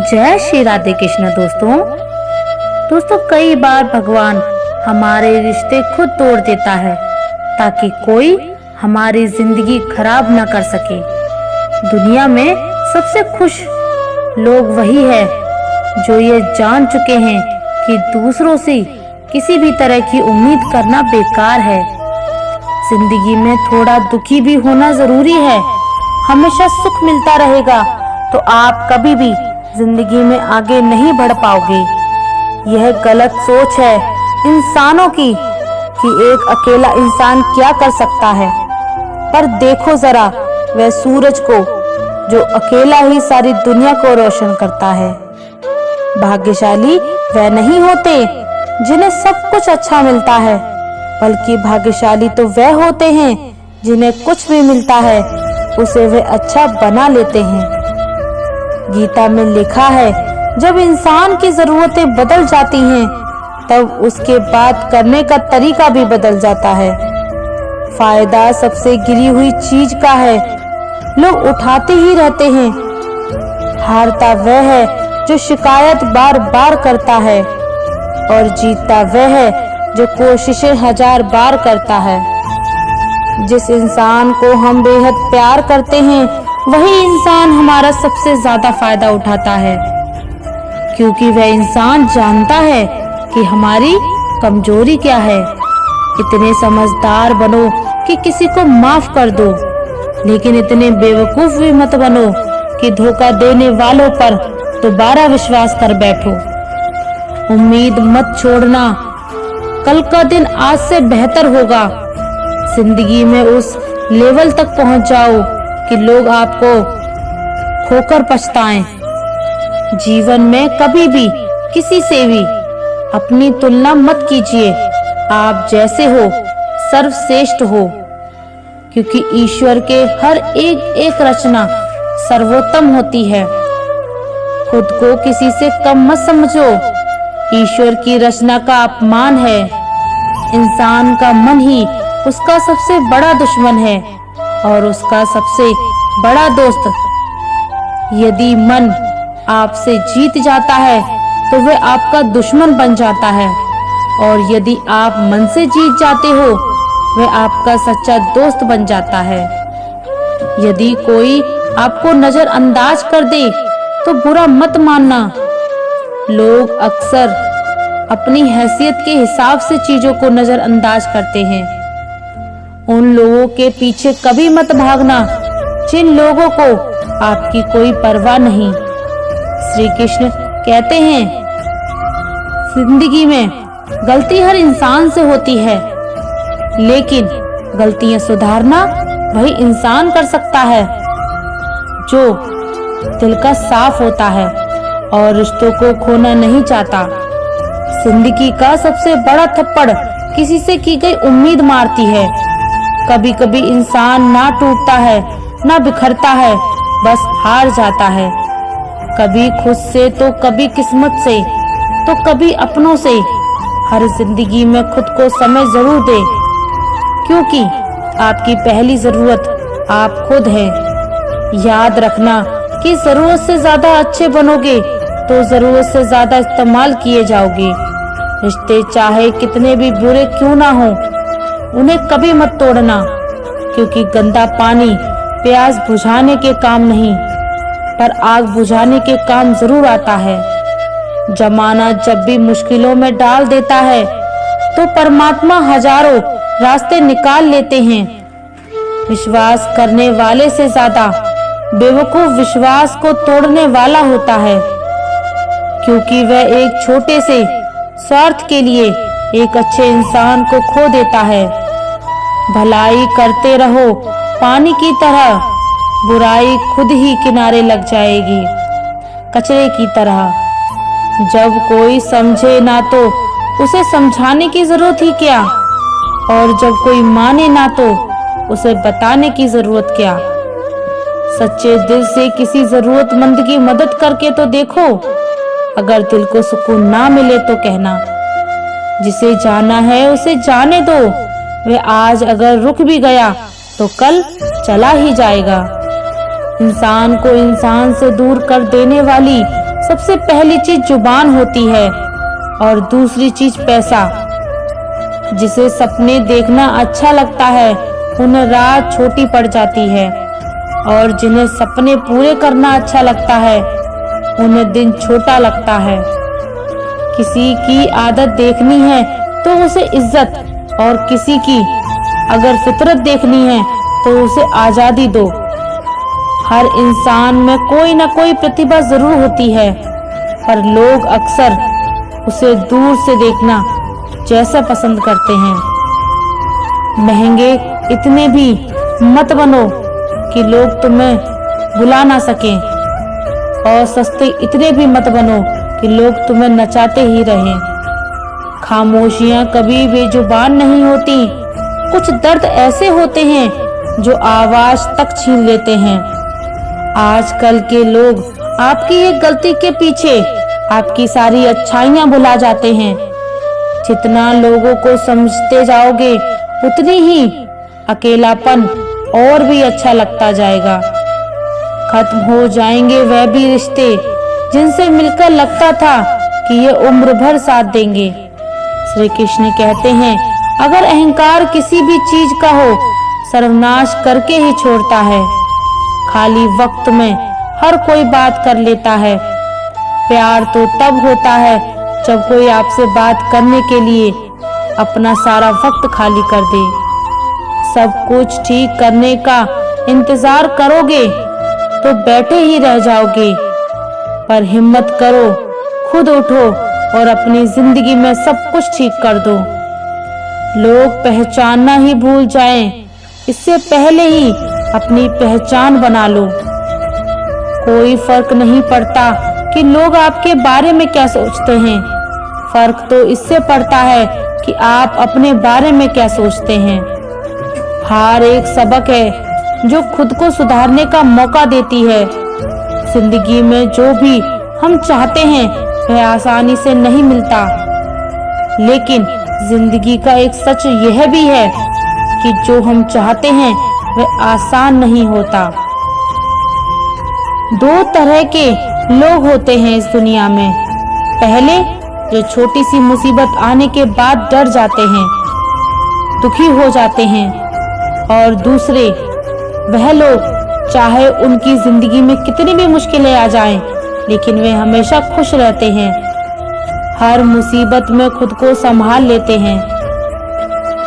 जय श्री राधे कृष्ण। दोस्तों कई बार भगवान हमारे रिश्ते खुद तोड़ देता है ताकि कोई हमारी जिंदगी खराब न कर सके। दुनिया में सबसे खुश लोग वही है जो ये जान चुके हैं कि दूसरों से किसी भी तरह की उम्मीद करना बेकार है। जिंदगी में थोड़ा दुखी भी होना जरूरी है। हमेशा सुख मिलता रहेगा तो आप कभी भी जिंदगी में आगे नहीं बढ़ पाओगे। यह गलत सोच है इंसानों की कि एक अकेला इंसान क्या कर सकता है। पर देखो जरा वह सूरज को जो अकेला ही सारी दुनिया को रोशन करता है। भाग्यशाली वह नहीं होते जिन्हें सब कुछ अच्छा मिलता है, बल्कि भाग्यशाली तो वह होते हैं जिन्हें कुछ भी मिलता है उसे वे अच्छा बना लेते हैं। गीता में लिखा है, जब इंसान की जरूरतें बदल जाती हैं तब उसके बात करने का तरीका भी बदल जाता है। फायदा सबसे गिरी हुई चीज का है, लोग उठाते ही रहते हैं। हारता वह है जो शिकायत बार बार करता है और जीतता वह है जो कोशिशें 1000 बार करता है। जिस इंसान को हम बेहद प्यार करते हैं वही इंसान हमारा सबसे ज्यादा फायदा उठाता है, क्योंकि वह इंसान जानता है कि हमारी कमजोरी क्या है। इतने समझदार बनो कि किसी को माफ कर दो, लेकिन इतने बेवकूफ भी मत बनो कि धोखा देने वालों पर दोबारा विश्वास कर बैठो। उम्मीद मत छोड़ना, कल का दिन आज से बेहतर होगा। जिंदगी में उस लेवल तक पहुंच जाओ कि लोग आपको खोकर पछताएं। जीवन में कभी भी किसी से भी अपनी तुलना मत कीजिए। आप जैसे हो सर्वश्रेष्ठ हो, क्योंकि ईश्वर के हर एक रचना सर्वोत्तम होती है। खुद को किसी से कम मत समझो, ईश्वर की रचना का अपमान है। इंसान का मन ही उसका सबसे बड़ा दुश्मन है और उसका सबसे बड़ा दोस्त। यदि मन आपसे जीत जाता है तो वह आपका दुश्मन बन जाता है, और यदि आप मन से जीत जाते हो वह आपका सच्चा दोस्त बन जाता है। यदि कोई आपको नजरअंदाज कर दे तो बुरा मत मानना। लोग अक्सर अपनी हैसियत के हिसाब से चीजों को नजरअंदाज करते हैं। उन लोगों के पीछे कभी मत भागना जिन लोगों को आपकी कोई परवाह नहीं। श्री कृष्ण कहते हैं, जिंदगी में गलती हर इंसान से होती है, लेकिन गलतियां सुधारना वही इंसान कर सकता है जो दिल का साफ होता है और रिश्तों को खोना नहीं चाहता। जिंदगी का सबसे बड़ा थप्पड़ किसी से की गई उम्मीद मारती है। कभी कभी इंसान ना टूटता है ना बिखरता है, बस हार जाता है। कभी खुद से तो कभी किस्मत से तो कभी अपनों से। हर जिंदगी में खुद को समय जरूर दे, क्योंकि आपकी पहली जरूरत आप खुद है। याद रखना कि जरूरत से ज्यादा अच्छे बनोगे तो जरूरत से ज्यादा इस्तेमाल किए जाओगे। रिश्ते चाहे कितने भी बुरे क्यों ना हो, उन्हें कभी मत तोड़ना, क्योंकि गंदा पानी प्यास बुझाने के काम नहीं पर आग बुझाने के काम जरूर आता है। जमाना जब भी मुश्किलों में डाल देता है तो परमात्मा हजारों रास्ते निकाल लेते हैं। विश्वास करने वाले से ज्यादा बेवकूफ विश्वास को तोड़ने वाला होता है, क्योंकि वह एक छोटे से स्वार्थ के लिए एक अच्छे इंसान को खो देता है। भलाई करते रहो पानी की तरह, बुराई खुद ही किनारे लग जाएगी कचरे की तरह। जब कोई समझे ना तो उसे समझाने की जरूरत ही क्या, और जब कोई माने ना तो उसे बताने की जरूरत क्या। सच्चे दिल से किसी जरूरतमंद की मदद करके तो देखो। अगर दिल को सुकून ना मिले तो कहना, जिसे जाना है उसे जाने दो। वह आज अगर रुक भी गया तो कल चला ही जाएगा। इंसान को इंसान से दूर कर देने वाली सबसे पहली चीज जुबान होती है और दूसरी चीज पैसा। जिसे सपने देखना अच्छा लगता है उन्हें रात छोटी पड़ जाती है, और जिन्हें सपने पूरे करना अच्छा लगता है उन्हें दिन छोटा लगता है। किसी की आदत देखनी है तो उसे इज्जत, और किसी की अगर फितरत देखनी है तो उसे आजादी दो। हर इंसान में कोई ना कोई प्रतिभा जरूर होती है, पर लोग अक्सर उसे दूर से देखना जैसा पसंद करते हैं। महंगे इतने भी मत बनो कि लोग तुम्हें बुला ना सकें, और सस्ते इतने भी मत बनो कि लोग तुम्हें नचाते ही रहें। खामोशियां कभी बेजुबान नहीं होती। कुछ दर्द ऐसे होते हैं जो आवाज तक छीन लेते हैं। आजकल के लोग आपकी एक गलती के पीछे आपकी सारी अच्छाइयां भुला जाते हैं। जितना लोगों को समझते जाओगे उतनी ही अकेलापन और भी अच्छा लगता जाएगा। खत्म हो जाएंगे वह भी रिश्ते जिनसे मिलकर लगता था कि ये उम्र भर साथ देंगे। श्री कृष्ण कहते हैं, अगर अहंकार किसी भी चीज का हो, सर्वनाश करके ही छोड़ता है। खाली वक्त में हर कोई बात कर लेता है। प्यार तो तब होता है जब कोई आपसे बात करने के लिए अपना सारा वक्त खाली कर दे। सब कुछ ठीक करने का इंतजार करोगे तो बैठे ही रह जाओगे, पर हिम्मत करो, खुद उठो और अपनी जिंदगी में सब कुछ ठीक कर दो। लोग पहचानना ही भूल जाएं, इससे पहले ही अपनी पहचान बना लो। कोई फर्क नहीं पड़ता कि लोग आपके बारे में क्या सोचते हैं, फर्क तो इससे पड़ता है कि आप अपने बारे में क्या सोचते हैं। हार एक सबक है जो खुद को सुधारने का मौका देती है। जिंदगी में जो भी हम चाहते हैं वह आसानी से नहीं मिलता, लेकिन जिंदगी का एक सच यह भी है कि जो हम चाहते हैं वह आसान नहीं होता। दो तरह के लोग होते हैं इस दुनिया में। पहले जो छोटी सी मुसीबत आने के बाद डर जाते हैं, दुखी हो जाते हैं, और दूसरे वह लोग चाहे उनकी जिंदगी में कितनी भी मुश्किलें आ जाएं, लेकिन वे हमेशा खुश रहते हैं। हर मुसीबत में खुद को संभाल लेते हैं।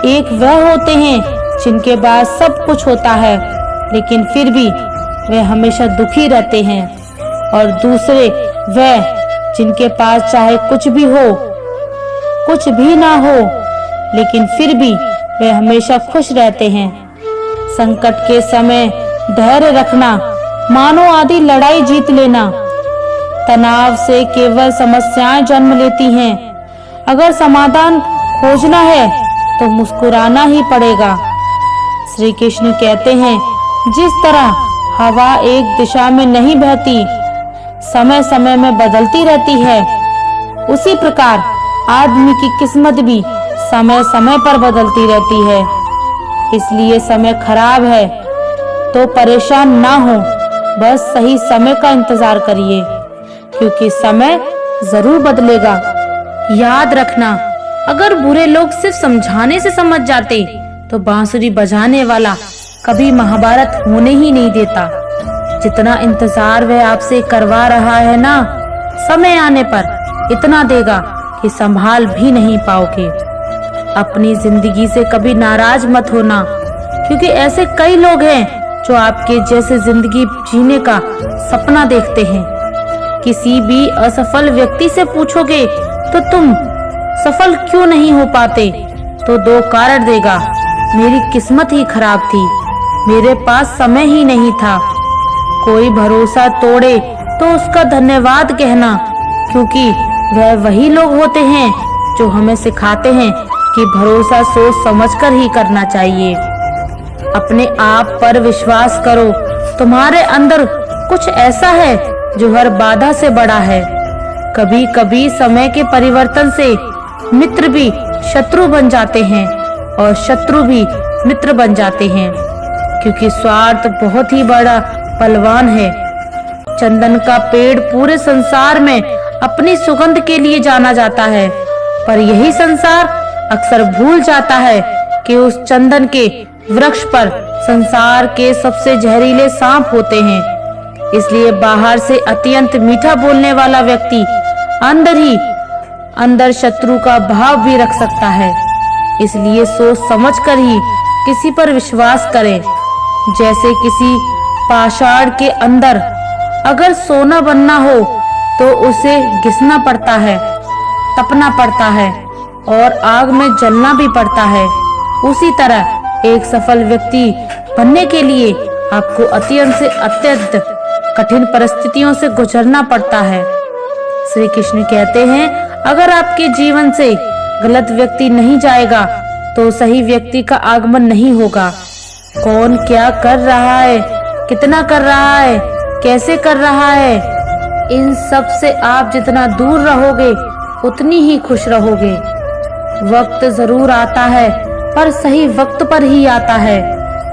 एक वह होते हैं जिनके पास सब कुछ होता है लेकिन फिर भी वे हमेशा दुखी रहते हैं, और दूसरे वह जिनके पास चाहे कुछ भी हो, कुछ भी ना हो, लेकिन फिर भी वे हमेशा खुश रहते हैं। संकट के समय धैर्य रखना मानो आधी लड़ाई जीत लेना। तनाव से केवल समस्याएं जन्म लेती हैं। अगर समाधान खोजना है तो मुस्कुराना ही पड़ेगा। श्री कृष्ण कहते हैं, जिस तरह हवा एक दिशा में नहीं बहती, समय समय में बदलती रहती है, उसी प्रकार आदमी की किस्मत भी समय समय पर बदलती रहती है। इसलिए समय खराब है तो परेशान ना हो, बस सही समय का इंतजार करिए, क्योंकि समय जरूर बदलेगा। याद रखना, अगर बुरे लोग सिर्फ समझाने से समझ जाते तो बांसुरी बजाने वाला कभी महाभारत होने ही नहीं देता। जितना इंतजार वह आपसे करवा रहा है ना, समय आने पर इतना देगा कि संभाल भी नहीं पाओगे। अपनी जिंदगी से कभी नाराज मत होना, क्योंकि ऐसे कई लोग हैं जो आपके जैसे जिंदगी जीने का सपना देखते हैं। किसी भी असफल व्यक्ति से पूछोगे तो तुम सफल क्यों नहीं हो पाते, तो दो कारण देगा, मेरी किस्मत ही खराब थी, मेरे पास समय ही नहीं था। कोई भरोसा तोड़े तो उसका धन्यवाद कहना, क्योंकि वह वही लोग होते हैं जो हमें सिखाते हैं कि भरोसा सोच समझकर ही करना चाहिए। अपने आप पर विश्वास करो, तुम्हारे अंदर कुछ ऐसा है जो हर बाधा से बड़ा है। कभी कभी समय के परिवर्तन से मित्र भी शत्रु बन जाते हैं और शत्रु भी मित्र बन जाते हैं, क्योंकि स्वार्थ बहुत ही बड़ा बलवान है। चंदन का पेड़ पूरे संसार में अपनी सुगंध के लिए जाना जाता है, पर यही संसार अक्सर भूल जाता है कि उस चंदन के वृक्ष पर संसार के सबसे जहरीले सांप होते हैं। इसलिए बाहर से अत्यंत मीठा बोलने वाला व्यक्ति अंदर ही अंदर शत्रु का भाव भी रख सकता है। इसलिए सोच समझकर ही किसी पर विश्वास करें। जैसे किसी पाषाण के अंदर अगर सोना बनना हो तो उसे घिसना पड़ता है, तपना पड़ता है और आग में जलना भी पड़ता है। उसी तरह एक सफल व्यक्ति बनने के लिए आपको अत्यंत से अत्यंत कठिन परिस्थितियों से गुजरना पड़ता है। श्री कृष्ण कहते हैं, अगर आपके जीवन से गलत व्यक्ति नहीं जाएगा तो सही व्यक्ति का आगमन नहीं होगा। कौन क्या कर रहा है, कितना कर रहा है, कैसे कर रहा है, इन सब से आप जितना दूर रहोगे उतनी ही खुश रहोगे। वक्त जरूर आता है पर सही वक्त पर ही आता है,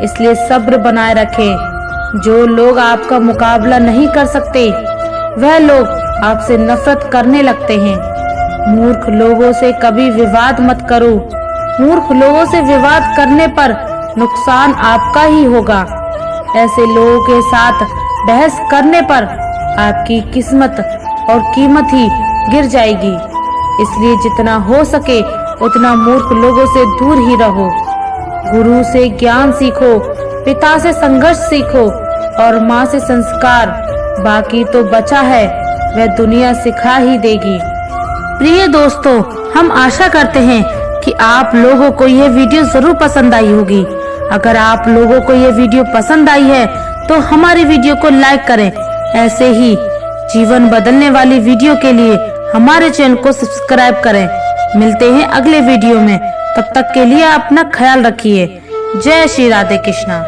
इसलिए सब्र बनाए रखें। जो लोग आपका मुकाबला नहीं कर सकते वह लोग आपसे नफरत करने लगते हैं। मूर्ख लोगों से कभी विवाद मत करो। मूर्ख लोगों से विवाद करने पर नुकसान आपका ही होगा। ऐसे लोगों के साथ बहस करने पर आपकी किस्मत और कीमत ही गिर जाएगी। इसलिए जितना हो सके उतना मूर्ख लोगों से दूर ही रहो। गुरु से ज्ञान सीखो, पिता से संघर्ष सीखो और माँ से संस्कार। बाकी तो बचा है वह दुनिया सिखा ही देगी। प्रिय दोस्तों, हम आशा करते हैं कि आप लोगों को यह वीडियो जरूर पसंद आई होगी। अगर आप लोगों को यह वीडियो पसंद आई है तो हमारी वीडियो को लाइक करें। ऐसे ही जीवन बदलने वाली वीडियो के लिए हमारे चैनल को सब्सक्राइब करें। मिलते हैं अगले वीडियो में, तब तक के लिए अपना ख्याल रखिए। जय श्री राधे कृष्णा।